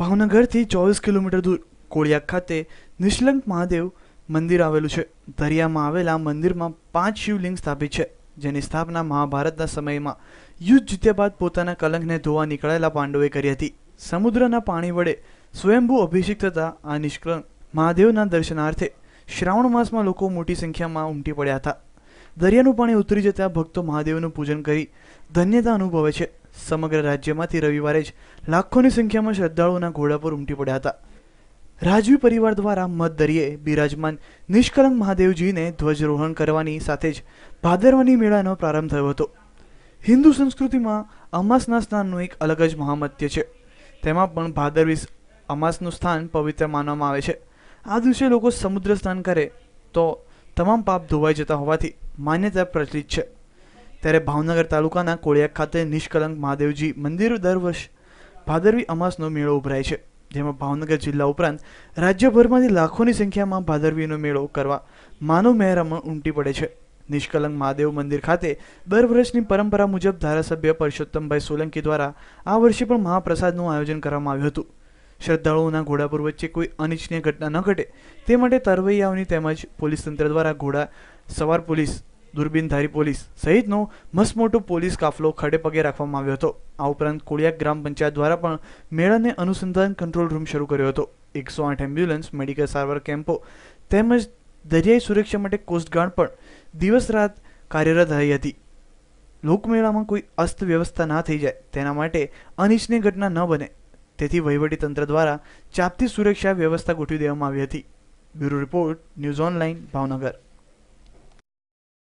ભાવનગરથી 24 kilometre દૂર કોળિયાક ખાતે નિષ્કલંક મહાદેવ મંદિર આવેલું છે. દરિયામાં આવેલા મંદિરમાં 5 શિવલિંગ સ્થાપિત છે, જેની સ્થાપના મહાભારતના સમયમાં યુદ્ધ જીત્યા બાદ પોતાના કલંકને ધોવા નીકળેલા પાંડવોએ કરી હતી. સમુદ્રના પાણી વડે સ્વયંભૂ અભિષેક થતા આ નિષ્કલંક મહાદેવના દર્શનાર્થે શ્રાવણ માસમાં લોકો મોટી સંખ્યામાં ઉમટી પડ્યા હતા. દરિયાનું પાણી ઉતરી જતા ભક્તો મહાદેવનું પૂજન કરી ધન્યતા અનુભવે છે. સમગ્ર રાજ્યમાંથી રવિવારે જ લાખોની સંખ્યામાં શ્રદ્ધાળુઓના ઘોડા પર ઉમટી પડ્યા હતા. રાજવી પરિવાર દ્વારા મધ દરિયે બિરાજમાન નિષ્કલંક મહાદેવજીને ધ્વજરોહણ કરવાની સાથે જ ભાદરવાની મેળાનો પ્રારંભ થયો હતો. હિન્દુ સંસ્કૃતિમાં અમાસના સ્નાનનું એક અલગ જ મહામત્ય છે. તેમાં પણ ભાદરવી અમાસનું સ્થાન પવિત્ર માનવામાં આવે છે. આ દિવસે લોકો સમુદ્ર સ્નાન કરે તો તમામ પાપ ધોવાઈ જતા હોવાથી માન્યતા પ્રચલિત છે. ત્યારે ભાવનગર તાલુકાના કોળિયાક ખાતે નિષ્કલંક મહાદેવજી મંદિર દર વર્ષ ભાદરવી અમાસનો મેળો ઉભરાય છે, જેમાં ભાવનગર જિલ્લા ઉપરાંત રાજ્યભરમાંથી લાખોની સંખ્યામાં ભાદરવીનો મેળો કરવા માનવ મહેરામણ ઉમટી પડે છે. નિષ્કલંક મહાદેવ મંદિર ખાતે દર વર્ષની પરંપરા મુજબ ધારાસભ્ય પરસોત્તમભાઈ સોલંકી દ્વારા આ વર્ષે પણ મહાપ્રસાદનું આયોજન કરવામાં આવ્યું હતું. શ્રદ્ધાળુઓના ઘોડાપુર વચ્ચે કોઈ અનિચ્છનીય ઘટના ન ઘટે તે માટે તરવૈયાઓની તેમજ પોલીસ તંત્ર દ્વારા ઘોડા સવાર પોલીસ, દૂરબીનધારી પોલીસ સહિતનો મસમોટો પોલીસ કાફલો ખડે પગે રાખવામાં આવ્યો હતો. આ ઉપરાંત કોળિયાક ગ્રામ પંચાયત દ્વારા પણ મેળાને અનુસંધાન કંટ્રોલ રૂમ શરૂ કર્યો હતો. 108 એમ્બ્યુલન્સ, મેડિકલ સારવાર કેમ્પો તેમજ દરિયાઈ સુરક્ષા માટે કોસ્ટગાર્ડ પણ દિવસ રાત કાર્યરત રહી હતી. લોકમેળામાં કોઈ અસ્તવ્યવસ્થા ના થઈ જાય તેના માટે અનિચ્છનીય ઘટના ન બને તેથી વહીવટીતંત્ર દ્વારા ચાપતી સુરક્ષા વ્યવસ્થા ગોઠવી દેવામાં આવી હતી. Bureau report, news online, Bhavnagar.